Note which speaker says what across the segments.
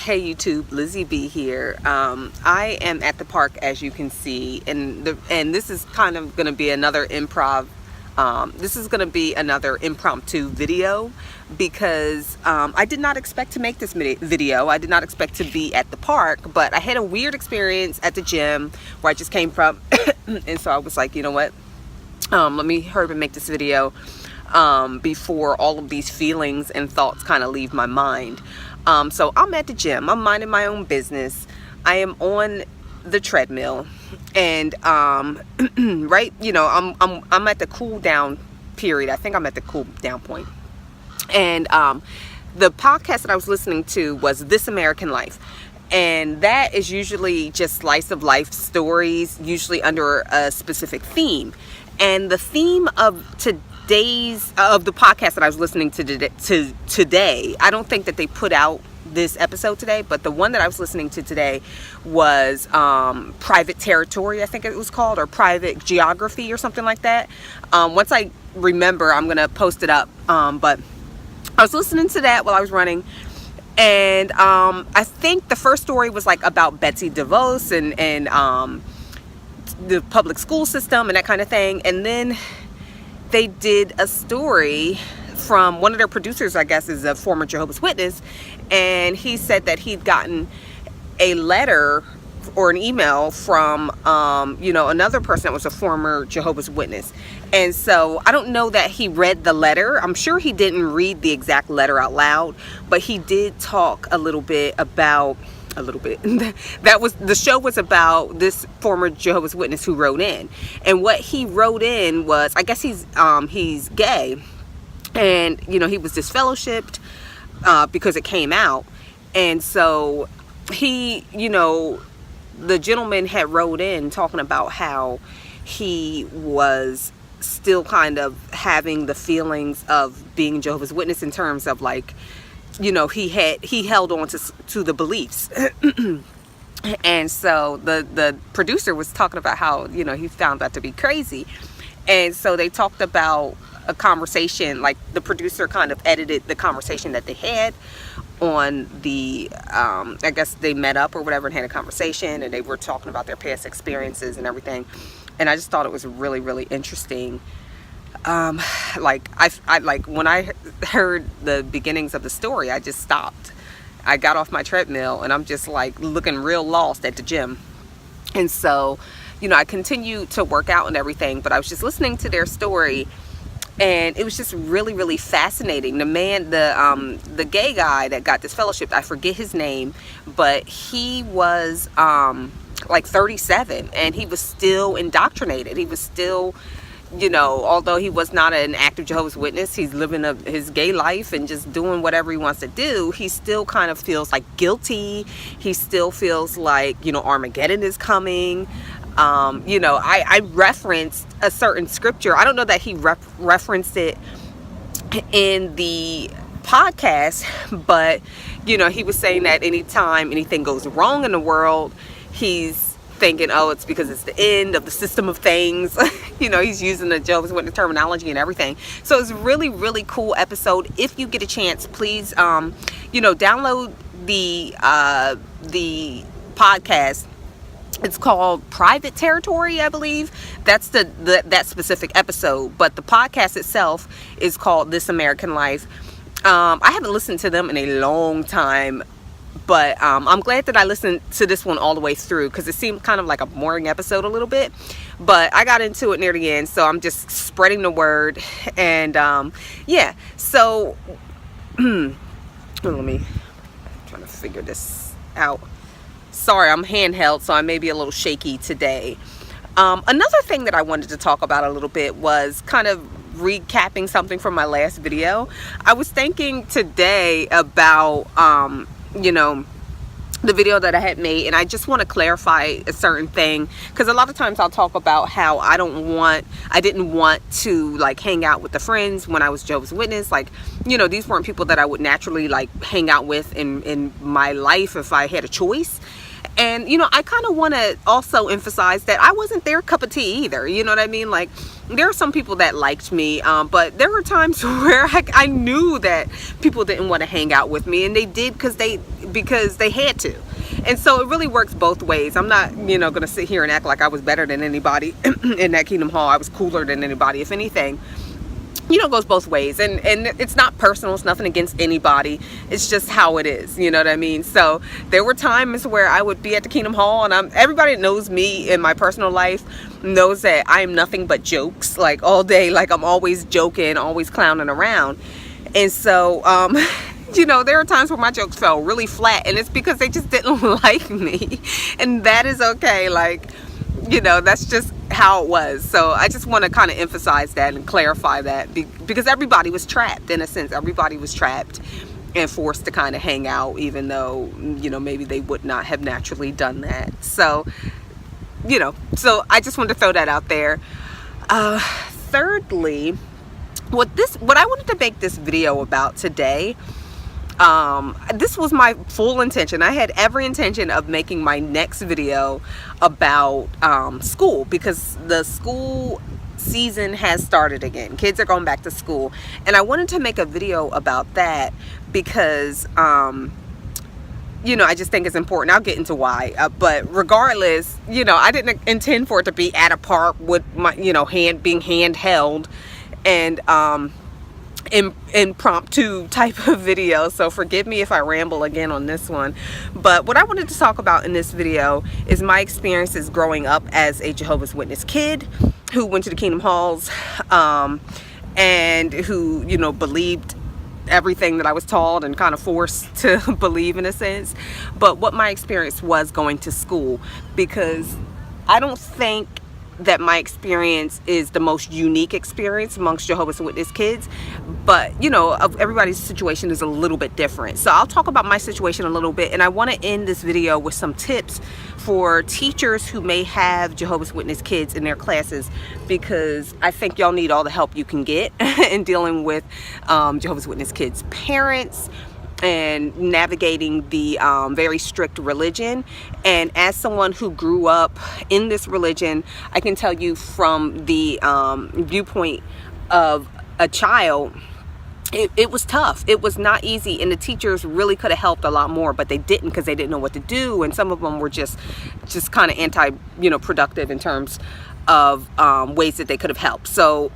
Speaker 1: Hey YouTube, Lizzie B here. I am at the park, as you can see, and this is kind of going to be another this is going to be another impromptu video because I did not expect to make this video. I did not expect to be at the park, but I had a weird experience at the gym where I just came from, and so I was like, you know what? Let me hurry up and make this video before all of these feelings and thoughts kind of leave my mind. So I'm at the gym. I'm minding my own business. I am on the treadmill, and right, I'm at the cool down period. I think I'm at the cool down point. And the podcast that I was listening to was This American Life. And that is usually just slice of life stories, usually under a specific theme. And the theme of the podcast that I was listening to today, I don't think that they put out this episode today, but the one that I was listening to today was private territory, I think it was called, or private geography or something like that. Once I remember, I'm gonna post it up, but I was listening to that while I was running, and I think the first story was like about Betsy DeVos and the public school system and that kind of thing. And then they did a story from one of their producers, I guess is a former Jehovah's Witness, and he said that he'd gotten a letter or an email from another person that was a former Jehovah's Witness. And so I don't know that he read the letter. I'm sure he didn't read the exact letter out loud, but he did talk a little bit. That was, the show was about this former Jehovah's Witness who wrote in, and what he wrote in was, I guess he's gay, and he was disfellowshipped because it came out. And so he, the gentleman had wrote in talking about how he was still kind of having the feelings of being Jehovah's Witness in terms of like, he held on to the beliefs. And so the producer was talking about how, he found that to be crazy. And so they talked about a conversation, like the producer kind of edited the conversation that they had on the, I guess they met up or whatever and had a conversation, and they were talking about their past experiences and everything. And I just thought it was really, really interesting. Like when I heard the beginnings of the story, I just stopped. I got off my treadmill and I'm just like looking real lost at the gym. And so, I continued to work out and everything, but I was just listening to their story, and it was just really, really fascinating. The man, the gay guy that got disfellowshipped, I forget his name, but he was like 37, and he was still indoctrinated. He was still, although he was not an active Jehovah's Witness, he's living his gay life and just doing whatever he wants to do. He still kind of feels like guilty. He still feels like, Armageddon is coming. I referenced a certain scripture. I don't know that he referenced it in the podcast, but, he was saying that anytime anything goes wrong in the world, he's thinking, oh, it's because it's the end of the system of things. He's using the Jehovah's Witness terminology and everything. So it's a really, really cool episode. If you get a chance, please, download the podcast. It's called Private Territory, I believe. That's that specific episode. But the podcast itself is called This American Life. I haven't listened to them in a long time, but I'm glad that I listened to this one all the way through, because it seemed kind of like a boring episode a little bit. But I got into it near the end, so I'm just spreading the word. And yeah, so let me try to figure this out. Sorry, I'm handheld, so I may be a little shaky today. Another thing that I wanted to talk about a little bit was kind of recapping something from my last video. I was thinking today about, the video that I had made, and I just want to clarify a certain thing, because a lot of times I'll talk about how I didn't want to like hang out with the friends when I was Jehovah's Witness. Like, these weren't people that I would naturally like hang out with in my life if I had a choice. And, you know, I kind of want to also emphasize that I wasn't their cup of tea either. You know what I mean? Like, there are some people that liked me, but there were times where I knew that people didn't want to hang out with me, and they did because they had to. And so it really works both ways. I'm not, you know, going to sit here and act like I was better than anybody in that Kingdom Hall. I was cooler than anybody. If anything, you know, it goes both ways, and it's not personal. It's nothing against anybody. It's just how it is. You know what I mean? So there were times where I would be at the Kingdom Hall, and everybody that knows me in my personal life knows that I am nothing but jokes, like all day. Like, I'm always joking, always clowning around. And so, you know, there are times where my jokes fell really flat, and it's because they just didn't like me, and that is okay. Like, you know, that's just how it was. So I just want to kind of emphasize that and clarify that, because everybody was trapped. In a sense, everybody was trapped and forced to kind of hang out, even though, you know, maybe they would not have naturally done that. So, you know, so I just wanted to throw that out there. Thirdly, what I wanted to make this video about today, this was my full intention. I had every intention of making my next video about school, because the school season has started again. Kids are going back to school, and I wanted to make a video about that because you know, I just think it's important. I'll get into why, but regardless, you know, I didn't intend for it to be at a park with my, you know, being handheld and impromptu type of video. So forgive me if I ramble again on this one. But what I wanted to talk about in this video is my experiences growing up as a Jehovah's Witness kid who went to the Kingdom Halls, and who, you know, believed everything that I was taught and kind of forced to believe, in a sense. But what my experience was going to school, because I don't think that my experience is the most unique experience amongst Jehovah's Witness kids, but, you know, everybody's situation is a little bit different. So I'll talk about my situation a little bit, and I want to end this video with some tips for teachers who may have Jehovah's Witness kids in their classes, because I think y'all need all the help you can get in dealing with Jehovah's Witness kids' parents and navigating the very strict religion. And as someone who grew up in this religion, I can tell you from the viewpoint of a child, it was tough. It was not easy, and the teachers really could have helped a lot more, but they didn't, because they didn't know what to do, and some of them were just kind of productive in terms of ways that they could have helped. So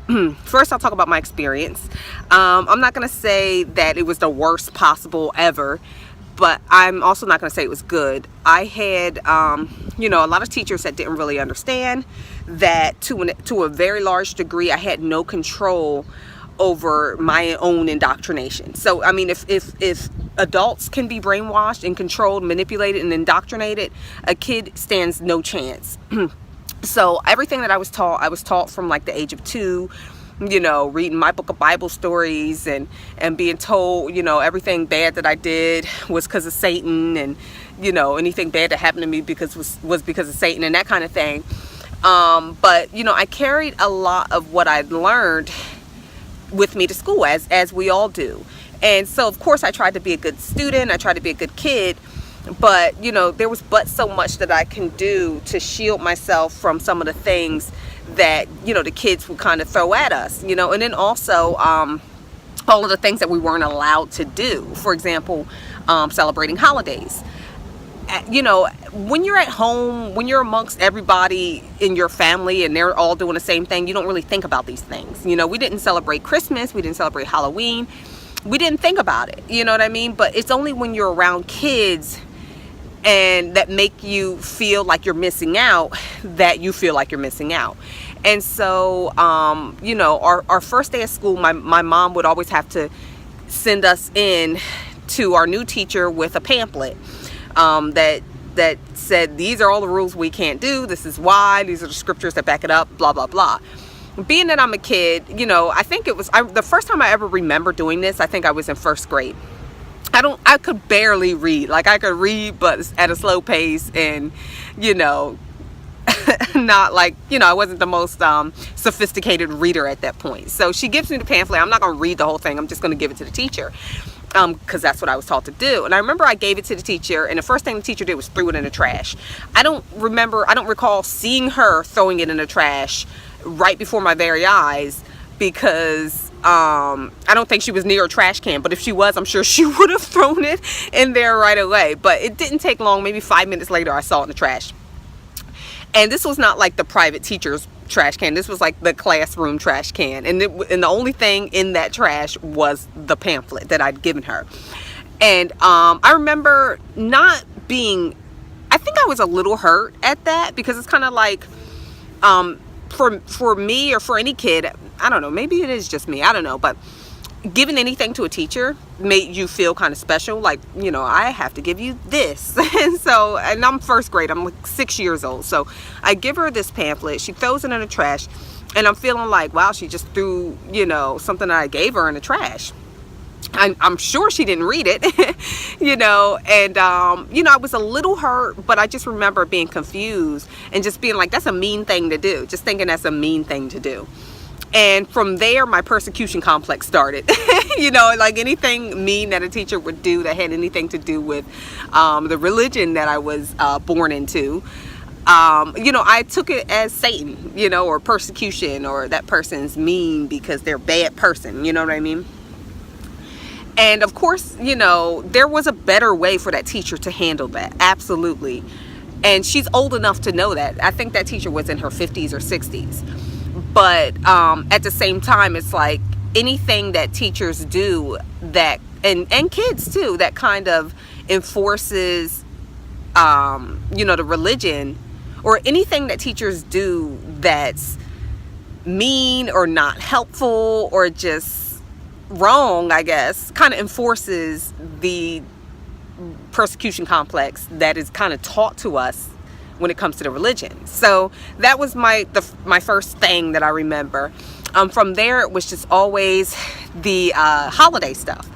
Speaker 1: first I'll talk about my experience. I'm not going to say that it was the worst possible ever, but I'm also not going to say it was good. I had you know, a lot of teachers that didn't really understand that to a very large degree I had no control over my own indoctrination. So I mean, if adults can be brainwashed and controlled, manipulated, and indoctrinated, a kid stands no chance. So everything that I was taught from like the age of 2, you know, reading my book of Bible stories and being told, you know, everything bad that I did was because of Satan, and, you know, anything bad that happened to me was because of Satan, and that kind of thing. But, you know, I carried a lot of what I'd learned with me to school, as we all do. And so, of course, I tried to be a good student. I tried to be a good kid. But, you know, there was so much that I can do to shield myself from some of the things that, you know, the kids would kind of throw at us, you know. And then also all of the things that we weren't allowed to do. For example, celebrating holidays. You know, when you're at home, when you're amongst everybody in your family and they're all doing the same thing, you don't really think about these things. You know, we didn't celebrate Christmas. We didn't celebrate Halloween. We didn't think about it. You know what I mean? But it's only when you're around kids and that make you feel like you're missing out, that you feel like you're missing out. And so, you know, our first day of school, my mom would always have to send us in to our new teacher with a pamphlet that said, these are all the rules we can't do. This is why. These are the scriptures that back it up, blah, blah, blah. Being that I'm a kid, you know, I think it was the first time I ever remember doing this, I think I was in first grade. I could barely read. Like, I could read, but at a slow pace, and, you know, not like, you know, I wasn't the most sophisticated reader at that point. So she gives me the pamphlet. I'm not going to read the whole thing. I'm just going to give it to the teacher. because that's what I was taught to do. And I remember I gave it to the teacher, and the first thing the teacher did was threw it in the trash. I don't recall seeing her throwing it in the trash right before my very eyes, because I don't think she was near a trash can. But if she was, I'm sure she would have thrown it in there right away. But it didn't take long. Maybe 5 minutes later, I saw it in the trash. And this was not like the private teacher's trash can. This was like the classroom trash can. And the only thing in that trash was the pamphlet that I'd given her. And I remember not being, I think I was a little hurt at that, because it's kind of like, for me or for any kid, I don't know, maybe it is just me, I don't know, but giving anything to a teacher made you feel kind of special, like, you know, I have to give you this. and I'm first grade, I'm like 6 years old, so I give her this pamphlet, she throws it in the trash, and I'm feeling like, wow, she just threw, you know, something that I gave her in the trash. I'm sure she didn't read it, you know, and, you know, I was a little hurt, but I just remember being confused and just being like, that's a mean thing to do, just thinking that's a mean thing to do. And from there, my persecution complex started. You know, like anything mean that a teacher would do that had anything to do with the religion that I was born into, you know, I took it as Satan, you know, or persecution, or that person's mean because they're a bad person, you know what I mean? And of course, you know, there was a better way for that teacher to handle that, absolutely. And she's old enough to know that. I think that teacher was in her 50s or 60s. But at the same time, it's like anything that teachers do that, and kids too, that kind of enforces, you know, the religion, or anything that teachers do that's mean or not helpful or just wrong, I guess, kind of enforces the persecution complex that is kind of taught to us when it comes to the religion. So that was my first thing that I remember. From there, it was just always the holiday stuff.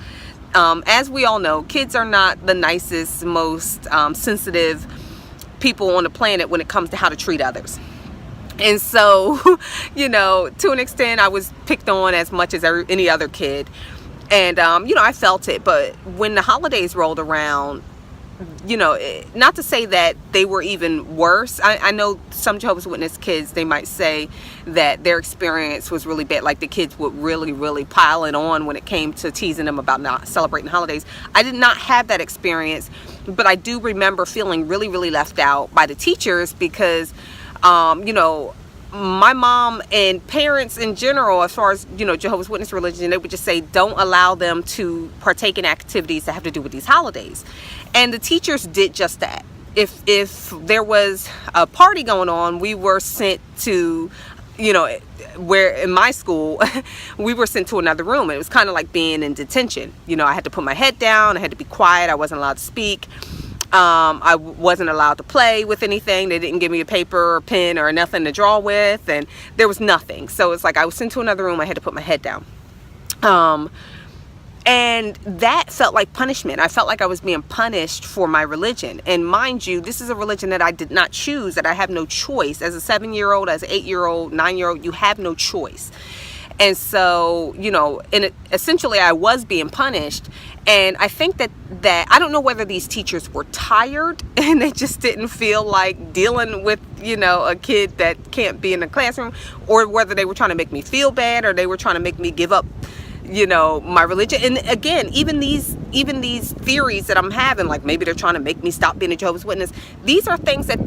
Speaker 1: As we all know, kids are not the nicest, most sensitive people on the planet when it comes to how to treat others. And so, you know, to an extent, I was picked on as much as any other kid. And, you know, I felt it. But when the holidays rolled around, you know, not to say that they were even worse. I know some Jehovah's Witness kids, they might say that their experience was really bad. Like the kids would really, really pile it on when it came to teasing them about not celebrating holidays. I did not have that experience, but I do remember feeling really, really left out by the teachers because, you know, my mom and parents in general, as far as, you know, Jehovah's Witness religion, they would just say, don't allow them to partake in activities that have to do with these holidays. And the teachers did just that. If there was a party going on, we were sent to, you know, where in my school, we were sent to another room. It was kind of like being in detention. You know, I had to put my head down. I had to be quiet. I wasn't allowed to speak. I wasn't allowed to play with anything. They didn't give me a paper or pen or nothing to draw with, and there was nothing. So it's like I was sent to another room. I had to put my head down. And that felt like punishment. I felt like I was being punished for my religion. And mind you, this is a religion that I did not choose, that I have no choice. As a 7-year-old, as an 8-year-old, 9-year-old, you have no choice. And so, you know, essentially I was being punished. And I think that I don't know whether these teachers were tired and they just didn't feel like dealing with, you know, a kid that can't be in the classroom, or whether they were trying to make me feel bad, or they were trying to make me give up, you know, my religion. And again, even these theories that I'm having, like maybe they're trying to make me stop being a Jehovah's Witness. These are things that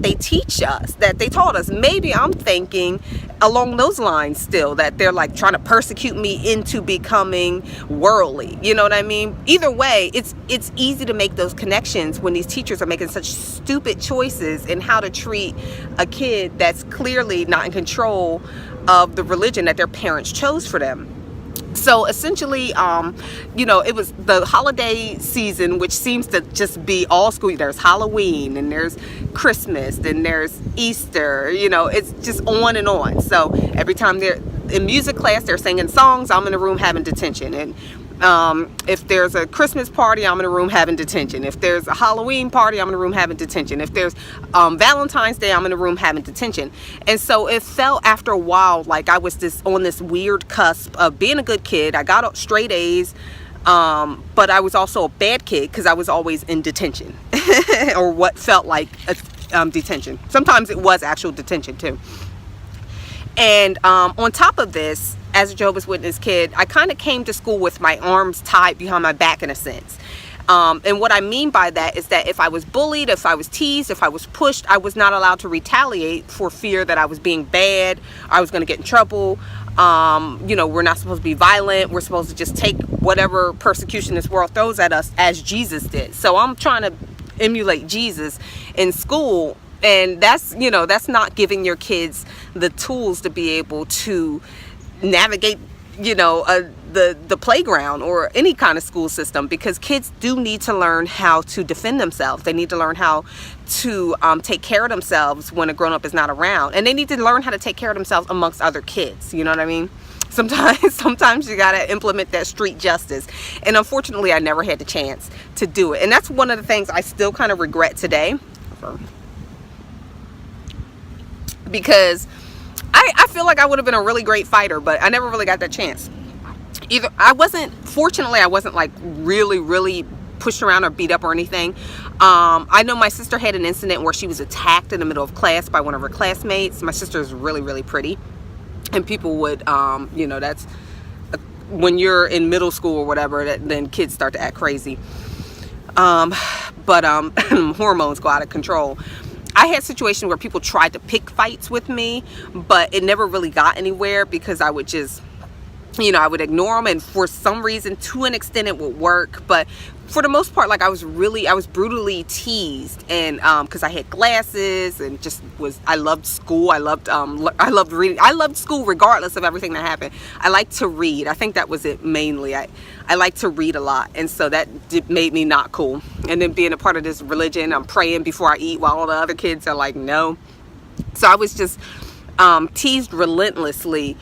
Speaker 1: they teach us, that they taught us. Maybe I'm thinking along those lines still, that they're like trying to persecute me into becoming worldly. You know what I mean? Either way, it's easy to make those connections when these teachers are making such stupid choices in how to treat a kid that's clearly not in control of the religion that their parents chose for them. So essentially, you know, it was the holiday season, which seems to just be all school. There's Halloween, and there's Christmas, and there's Easter, you know, it's just on and on. So every time they're in music class, they're singing songs, I'm in a room having detention. And if there's a Christmas party, I'm in a room having detention. If there's a Halloween party, I'm in a room having detention. If there's Valentine's Day, I'm in a room having detention. And so it felt after a while like I was on this weird cusp of being a good kid. I got straight A's. But I was also a bad kid because I was always in detention or what felt like detention. Sometimes it was actual detention too. And on top of this, as a Jehovah's Witness kid, I kind of came to school with my arms tied behind my back in a sense. And what I mean by that is that if I was bullied, if I was teased, if I was pushed, I was not allowed to retaliate for fear that I was being bad, I was going to get in trouble. You know, we're not supposed to be violent. We're supposed to just take whatever persecution this world throws at us as Jesus did. So I'm trying to emulate Jesus in school. And that's, you know, that's not giving your kids the tools to be able to navigate, you know, the playground or any kind of school system, because kids do need to learn how to defend themselves. They need to learn how to take care of themselves when a grown-up is not around, and they need to learn how to take care of themselves amongst other kids. You know what I mean? Sometimes you gotta implement that street justice, and unfortunately I never had the chance to do it, and that's one of the things I still kind of regret today, because I feel like I would have been a really great fighter, but I never really got that chance. Fortunately I wasn't like really pushed around or beat up or anything. I know my sister had an incident where she was attacked in the middle of class by one of her classmates. My sister is really pretty, and people would, you know, that's when you're in middle school or whatever, then kids start to act crazy. But hormones go out of control. I had situations where people tried to pick fights with me, but it never really got anywhere because I would just, you know, I would ignore them, and for some reason, to an extent, it would work. But for the most part, like I was brutally teased, and because I had glasses and I loved school. I loved reading. I loved school regardless of everything that happened. I liked to read. I think that was it mainly. I like to read a lot, and so that made me not cool. And then being a part of this religion, I'm praying before I eat while all the other kids are like, no. So I was just teased relentlessly.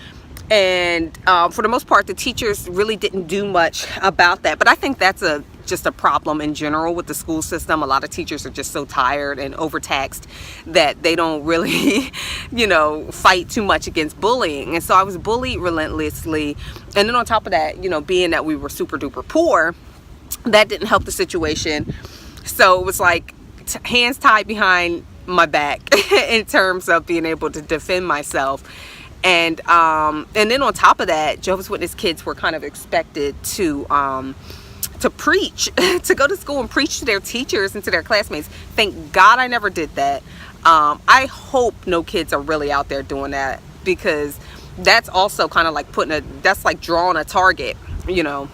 Speaker 1: And for the most part, the teachers really didn't do much about that. But I think that's just a problem in general with the school system. A lot of teachers are just so tired and overtaxed that they don't really, you know, fight too much against bullying. And so I was bullied relentlessly. And then on top of that, you know, being that we were super duper poor, that didn't help the situation. So it was like hands tied behind my back in terms of being able to defend myself. And then on top of that, Jehovah's Witness kids were kind of expected to preach, to go to school and preach to their teachers and to their classmates. Thank God I never did that. I hope no kids are really out there doing that, because that's also kind of like that's like drawing a target, you know,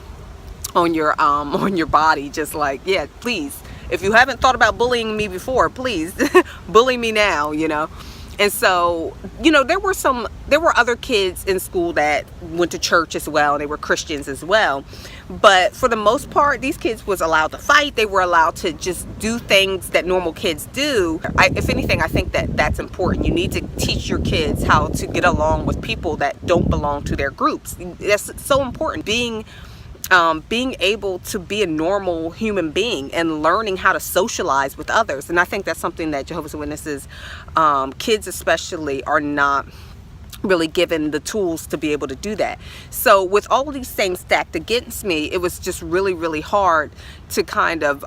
Speaker 1: on your body. Just like, yeah, please, if you haven't thought about bullying me before, please bully me now, you know. And so, you know, there were other kids in school that went to church as well. They were Christians as well. But for the most part, these kids was allowed to fight. They were allowed to just do things that normal kids do. If anything, I think that that's important. You need to teach your kids how to get along with people that don't belong to their groups. That's so important. Being able to be a normal human being and learning how to socialize with others. And I think that's something that Jehovah's Witnesses, kids especially, are not really given the tools to be able to do that. So with all of these things stacked against me, it was just really hard to kind of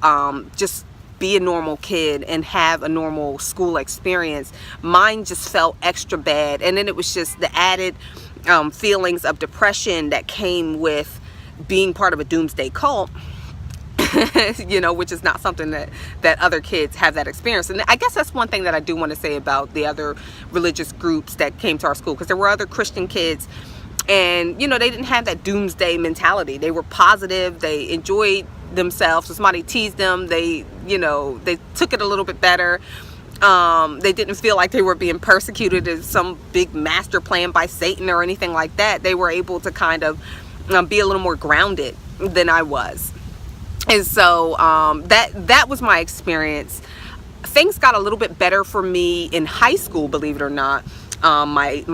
Speaker 1: just be a normal kid and have a normal school experience. Mine just felt extra bad. And then it was just the added feelings of depression that came with being part of a doomsday cult, you know, which is not something that other kids have that experience. And I guess that's one thing that I do want to say about the other religious groups that came to our school, because there were other Christian kids, and, you know, they didn't have that doomsday mentality. They were positive. They enjoyed themselves. If somebody teased them, they, you know, they took it a little bit better. They didn't feel like they were being persecuted as some big master plan by Satan or anything like that. They were able to kind of be a little more grounded than I was. And so that was my experience. Things got a little bit better for me in high school, believe it or not. My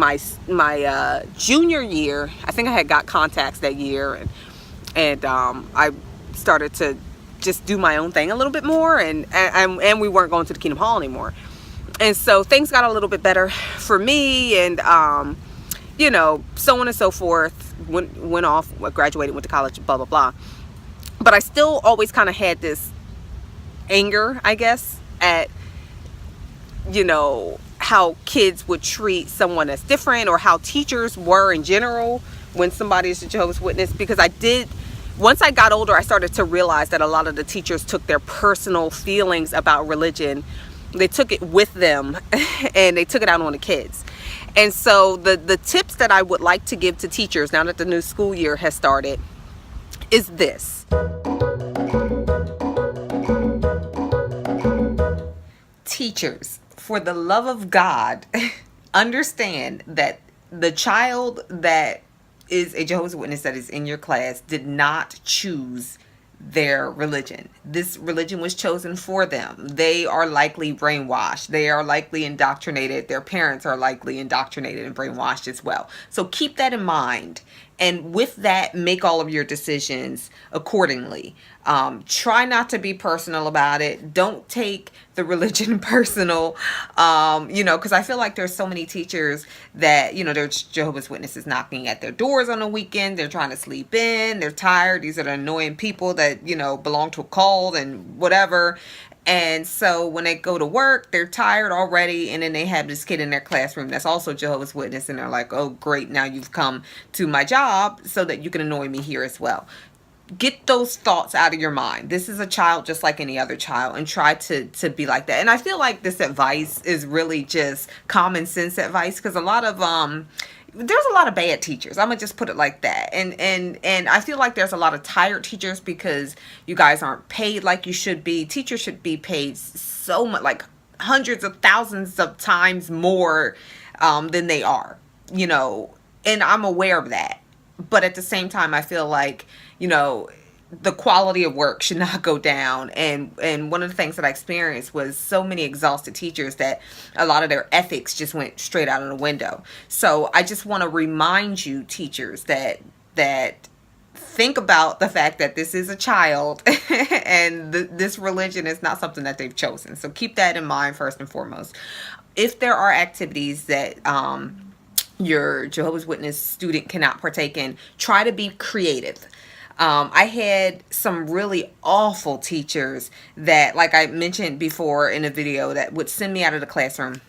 Speaker 1: junior year, I think I had got contacts that year, and I started to just do my own thing a little bit more, and we weren't going to the Kingdom Hall anymore. And so things got a little bit better for me, and you know, so on and so forth. Went off, graduated, went to college, blah blah blah. But I still always kind of had this anger, I guess, at, you know, how kids would treat someone that's different, or how teachers were in general when somebody is a Jehovah's Witness. Because once I got older, I started to realize that a lot of the teachers took their personal feelings about religion, they took it with them and they took it out on the kids. And so the tips that I would like to give to teachers now that the new school year has started is this. Teachers, for the love of God, understand that the child that is a Jehovah's Witness that is in your class did not choose their religion. This religion was chosen for them. They are likely brainwashed. They are likely indoctrinated. Their parents are likely indoctrinated and brainwashed as well. So keep that in mind. And with that, make all of your decisions accordingly. Try not to be personal about it. Don't take the religion personal, because I feel like there's so many teachers that, there's Jehovah's Witnesses knocking at their doors on the weekend. They're trying to sleep in. They're tired. These are the annoying people that, belong to a cult and whatever. And so when they go to work, they're tired already, and then they have this kid in their classroom that's also Jehovah's Witness, and they're like, oh, great, now you've come to my job so that you can annoy me here as well. Get those thoughts out of your mind. This is a child just like any other child, and try to be like that. And I feel like this advice is really just common sense advice, because there's a lot of bad teachers. I'm gonna just put it like that. And I feel like there's a lot of tired teachers because you guys aren't paid like you should be. Teachers should be paid so much, like hundreds of thousands of times more than they are, and I'm aware of that. But at the same time, I feel like, the quality of work should not go down. And one of the things that I experienced was so many exhausted teachers that a lot of their ethics just went straight out of the window. So I just want to remind you, teachers, that think about the fact that this is a child and this religion is not something that they've chosen. So keep that in mind first and foremost. If there are activities that your Jehovah's Witness student cannot partake in, try to be creative. I had some really awful teachers that, like I mentioned before in a video, that would send me out of the classroom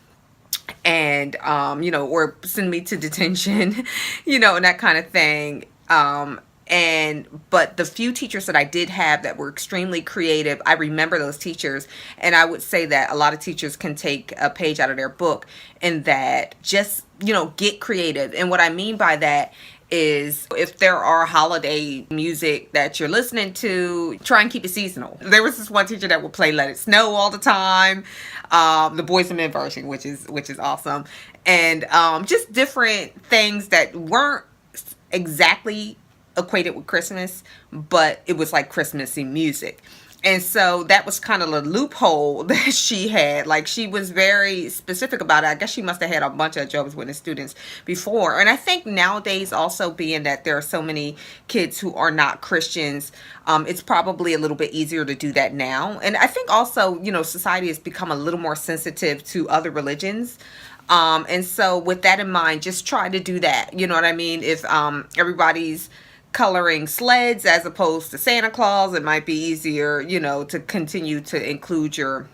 Speaker 1: and, or send me to detention, and that kind of thing. But the few teachers that I did have that were extremely creative, I remember those teachers, and I would say that a lot of teachers can take a page out of their book, and that just, get creative. And what I mean by that is, if there are holiday music that you're listening to, try and keep it seasonal. There was this one teacher that would play Let It Snow all the time, the Boys and Men version, which is awesome, and just different things that weren't exactly equated with Christmas, but it was like Christmassy music. And so that was kind of the loophole that she had. Like, she was very specific about it. I guess she must have had a bunch of Jehovah's Witness students before. And I think nowadays, also being that there are so many kids who are not Christians, it's probably a little bit easier to do that now. And I think also, society has become a little more sensitive to other religions. And so with that in mind, just try to do that. You know what I mean? If everybody's coloring sleds as opposed to Santa Claus, it might be easier, to continue to include your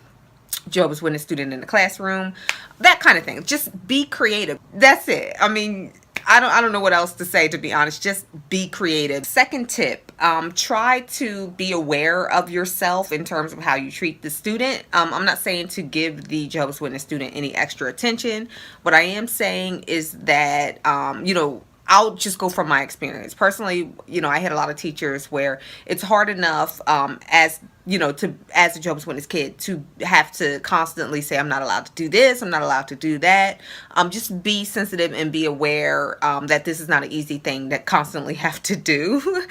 Speaker 1: Jehovah's Witness student in the classroom, that kind of thing. Just be creative. That's it. I mean, I don't know what else to say, to be honest. Just be creative. Second tip, try to be aware of yourself in terms of how you treat the student. I'm not saying to give the Jehovah's Witness student any extra attention. What I am saying is that, I'll just go from my experience. Personally, I had a lot of teachers where it's hard enough as a Jehovah's Witness kid to have to constantly say, I'm not allowed to do this, I'm not allowed to do that. Just be sensitive and be aware that this is not an easy thing to constantly have to do.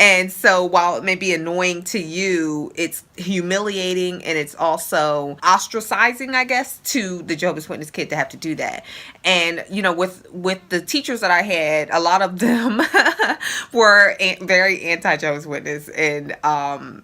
Speaker 1: And so while it may be annoying to you, it's humiliating, and it's also ostracizing, I guess, to the Jehovah's Witness kid to have to do that. And, with the teachers that I had, a lot of them were very anti-Jehovah's Witness. And, I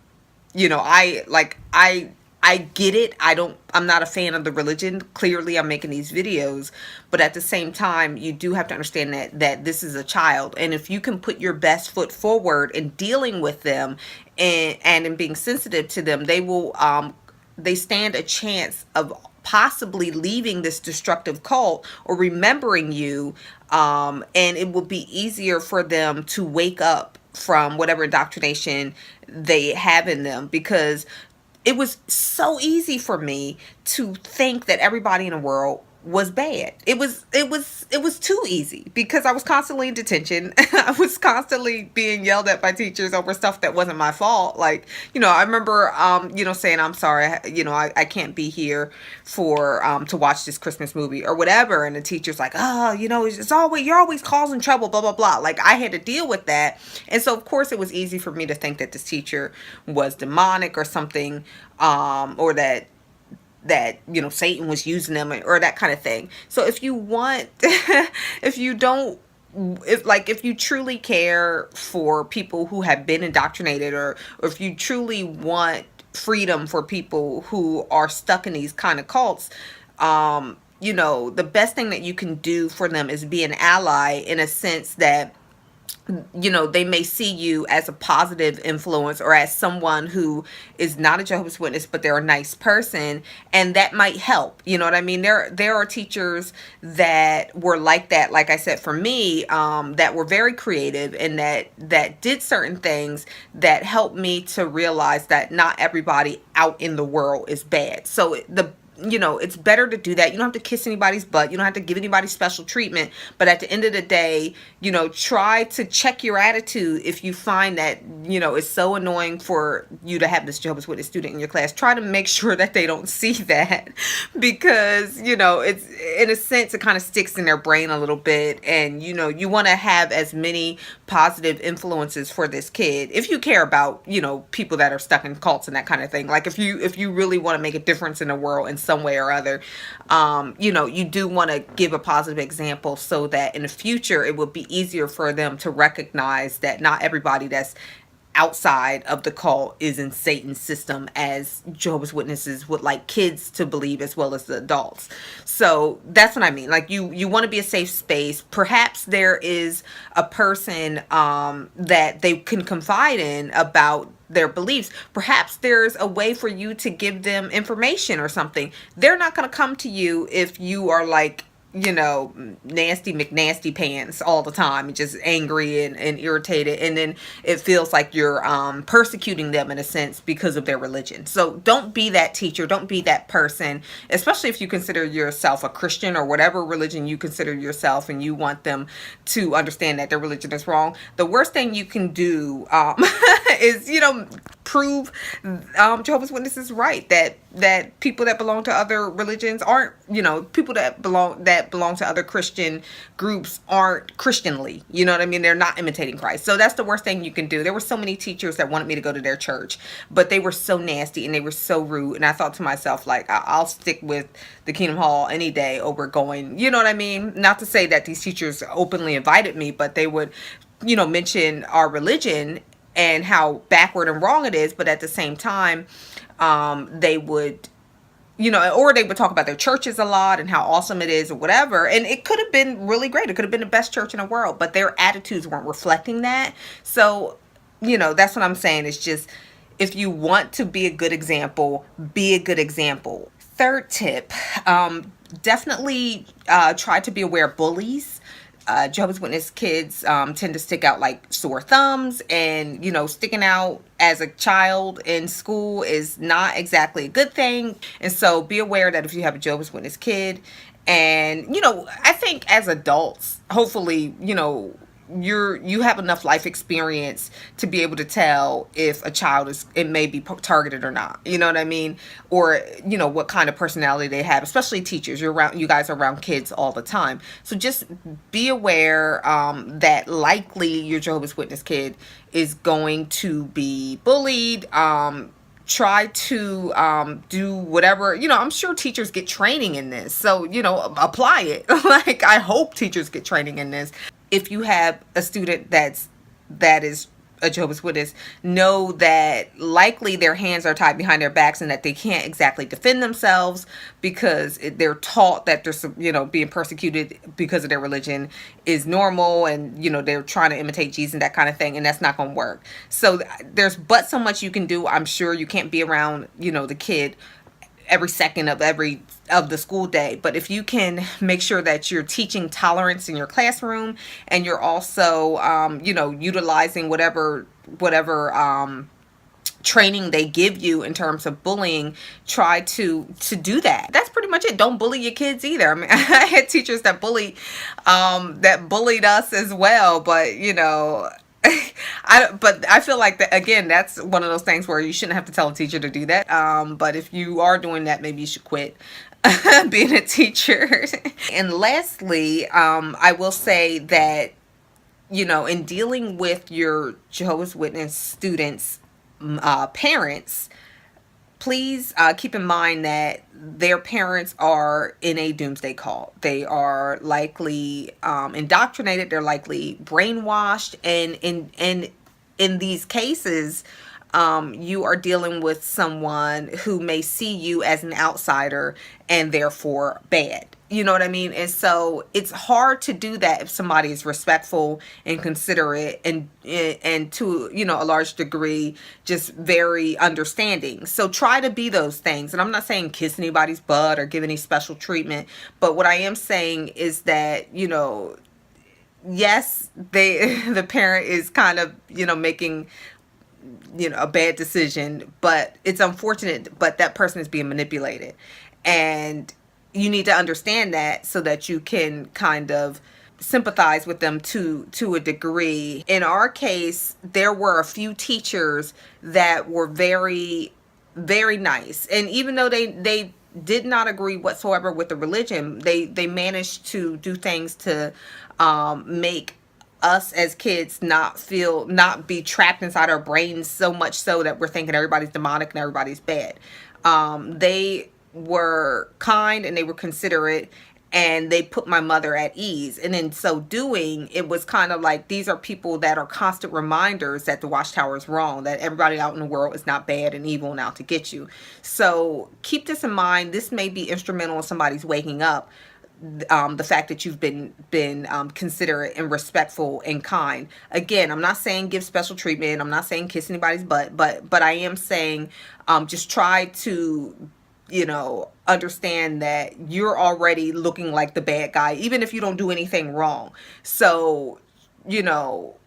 Speaker 1: I get it. I'm not a fan of the religion. Clearly, I'm making these videos, but at the same time, you do have to understand that this is a child, and if you can put your best foot forward in dealing with them and in being sensitive to them, they stand a chance of possibly leaving this destructive cult or remembering you, and it will be easier for them to wake up from whatever indoctrination they have in them, because it was so easy for me to think that everybody in the world was bad. It was too easy, because I was constantly in detention. I was constantly being yelled at by teachers over stuff that wasn't my fault. Like, I remember saying, I'm sorry, I can't be here for to watch this Christmas movie or whatever, and the teacher's like, oh, you're always causing trouble, blah blah blah. Like, I had to deal with that. And so of course it was easy for me to think that this teacher was demonic or something, or that Satan was using them, or that kind of thing. So if you want if you truly care for people who have been indoctrinated, or if you truly want freedom for people who are stuck in these kind of cults, the best thing that you can do for them is be an ally, in a sense that they may see you as a positive influence, or as someone who is not a Jehovah's Witness, but they're a nice person, and that might help. You know what I mean? There are teachers that were like that, like I said, for me, that were very creative, and that did certain things that helped me to realize that not everybody out in the world is bad. So it's better to do that. You don't have to kiss anybody's butt. You don't have to give anybody special treatment. But at the end of the day, try to check your attitude. If you find that, it's so annoying for you to have this Jehovah's Witness student in your class, try to make sure that they don't see that, because, it's, in a sense, it kind of sticks in their brain a little bit. And, you want to have as many positive influences for this kid. If you care about, people that are stuck in cults and that kind of thing. Like, if you really want to make a difference in the world in some way or other, you do want to give a positive example, so that in the future it would be easier for them to recognize that not everybody that's outside of the cult is in Satan's system, as Jehovah's Witnesses would like kids to believe, as well as the adults. So that's what I mean. Like, you want to be a safe space. Perhaps there is a person that they can confide in about their beliefs. Perhaps there's a way for you to give them information or something. They're not going to come to you if you are like, nasty McNasty pants all the time, and just angry and irritated, and then it feels like you're persecuting them in a sense because of their religion. So don't be that teacher, don't be that person, especially if you consider yourself a Christian or whatever religion you consider yourself, and you want them to understand that their religion is wrong. The worst thing you can do is prove Jehovah's Witnesses right, that people that belong to other religions aren't, people that belong to other Christian groups aren't Christianly. You know what I mean? They're not imitating Christ. So that's the worst thing you can do. There were so many teachers that wanted me to go to their church, but they were so nasty and they were so rude. And I thought to myself, like, I'll stick with the Kingdom Hall any day over going, you know what I mean? Not to say that these teachers openly invited me, but they would, mention our religion and how backward and wrong it is. But at the same time, they would, or they would talk about their churches a lot and how awesome it is or whatever. And it could have been really great. It could have been the best church in the world, but their attitudes weren't reflecting that. So, that's what I'm saying. It's just, if you want to be a good example, be a good example. Third tip, definitely try to be aware of bullies. Jehovah's Witness kids tend to stick out like sore thumbs, and sticking out as a child in school is not exactly a good thing. And so be aware that if you have a Jehovah's Witness kid, and I think as adults, hopefully you have enough life experience to be able to tell if a child it may be targeted or not. You know what I mean? Or what kind of personality they have, especially teachers. You guys are around kids all the time, so just be aware that likely your Jehovah's Witness kid is going to be bullied. Try to do whatever, I'm sure teachers get training in this, so apply it. Like, I hope teachers get training in this. If you have a student that is a Jehovah's Witness know that likely their hands are tied behind their backs and that they can't exactly defend themselves because they're taught that they're, being persecuted because of their religion is normal, and they're trying to imitate Jesus and that kind of thing, and that's not going to work. So there's but so much you can do. I'm sure you can't be around the kid every second of the school day, but if you can make sure that you're teaching tolerance in your classroom, and you're also utilizing whatever training they give you in terms of bullying, try to do that. That's pretty much it. Don't bully your kids either. I mean, I had teachers that bullied us as well, but but I feel like that, again, that's one of those things where you shouldn't have to tell a teacher to do that. But if you are doing that, maybe you should quit being a teacher. And lastly, I will say that, in dealing with your Jehovah's Witness students' parents, please keep in mind that their parents are in a doomsday cult. They are likely indoctrinated. They're likely brainwashed. And in these cases, you are dealing with someone who may see you as an outsider and therefore bad. You know what I mean? And so it's hard to do that if somebody is respectful and considerate and to, a large degree, just very understanding. So try to be those things. And I'm not saying kiss anybody's butt or give any special treatment. But what I am saying is that, yes, the parent is kind of, making a bad decision, but it's unfortunate, but that person is being manipulated. And you need to understand that so that you can kind of sympathize with them to a degree. In our case, there were a few teachers that were very, very nice. And even though they did not agree whatsoever with the religion, they managed to do things to make us as kids not be trapped inside our brains so much so that we're thinking everybody's demonic and everybody's bad. They were kind and they were considerate, and they put my mother at ease. And in so doing, it was kind of like, these are people that are constant reminders that the Watchtower is wrong, that everybody out in the world is not bad and evil and out to get you. So keep this in mind. This may be instrumental in somebody's waking up. The fact that you've been considerate and respectful and kind. Again, I'm not saying give special treatment. I'm not saying kiss anybody's butt, but I am saying just try to understand that you're already looking like the bad guy, even if you don't do anything wrong. So,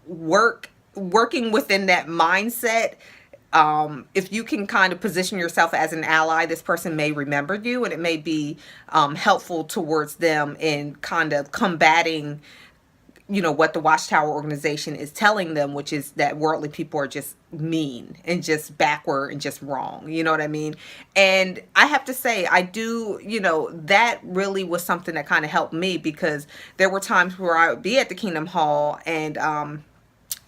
Speaker 1: working within that mindset. If you can kind of position yourself as an ally, this person may remember you, and it may be helpful towards them in kind of combating, what the Watchtower organization is telling them, which is that worldly people are just mean and just backward and just wrong. You know what I mean? And I have to say, I do, that really was something that kind of helped me, because there were times where I would be at the Kingdom Hall and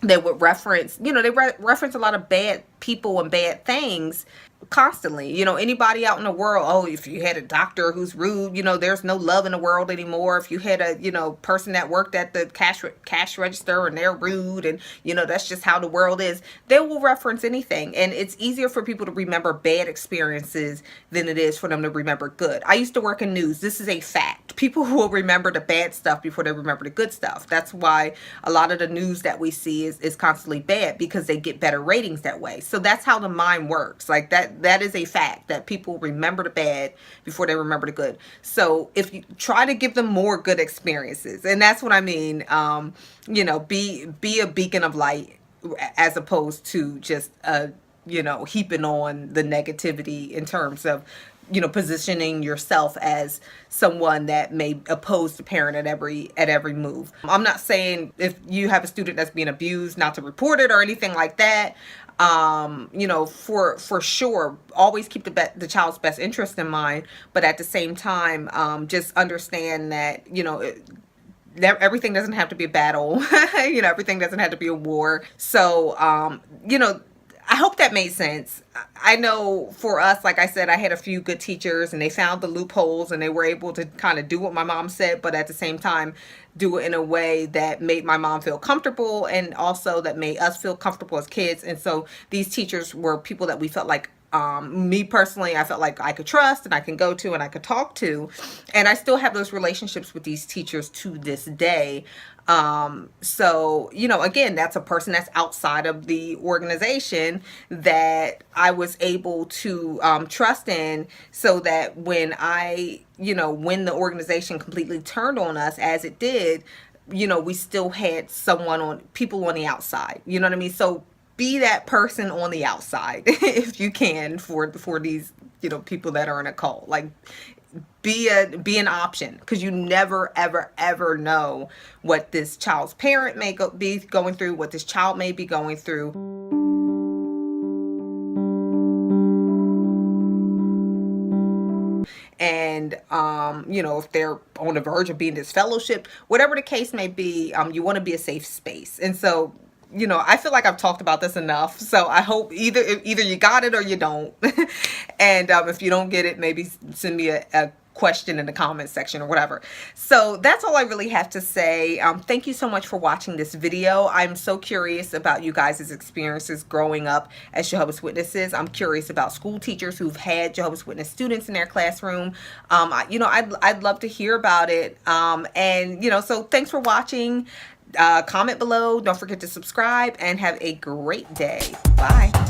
Speaker 1: they would reference, they reference a lot of bad people and bad things constantly. Anybody out in the world, oh, if you had a doctor who's rude, there's no love in the world anymore. If you had a, person that worked at the cash register and they're rude, and, that's just how the world is, they will reference anything. And it's easier for people to remember bad experiences than it is for them to remember good. I used to work in news. This is a fact. People will remember the bad stuff before they remember the good stuff. That's why a lot of the news that we see is constantly bad, because they get better ratings that way. So that's how the mind works. Like that is a fact, that people remember the bad before they remember the good. So if you try to give them more good experiences, and that's what I mean, be a beacon of light, as opposed to just heaping on the negativity in terms of positioning yourself as someone that may oppose the parent at every move. I'm not saying if you have a student that's being abused not to report it or anything like that. For sure, always keep the child's best interest in mind, but at the same time, just understand that, everything doesn't have to be a battle. Everything doesn't have to be a war. So, I hope that made sense. I know for us, like I said, I had a few good teachers and they found the loopholes and they were able to kind of do what my mom said, but at the same time, do it in a way that made my mom feel comfortable and also that made us feel comfortable as kids. And so these teachers were people that we felt like, me personally, I felt like I could trust and I can go to and I could talk to. And I still have those relationships with these teachers to this day. So, you know, again, that's a person that's outside of the organization that I was able to trust in, so that when when the organization completely turned on us as it did, you know, we still had people on the outside, you know what I mean? So be that person on the outside if you can for these, you know, people that are in a cult. Like, be an option, because you never ever know what this child's parent may be going through, what this child may be going through. And you know, if they're on the verge of being disfellowshipped, whatever the case may be, you want to be a safe space. And so, you know, I feel like I've talked about this enough. So I hope either you got it or you don't. And if you don't get it, maybe send me a question in the comment section or whatever. So that's all I really have to say. Thank you so much for watching this video. I'm so curious about you guys' experiences growing up as Jehovah's Witnesses. I'm curious about school teachers who've had Jehovah's Witness students in their classroom. You know, I'd love to hear about it. And you know, so thanks for watching. Comment below. Don't forget to subscribe and have a great day. Bye.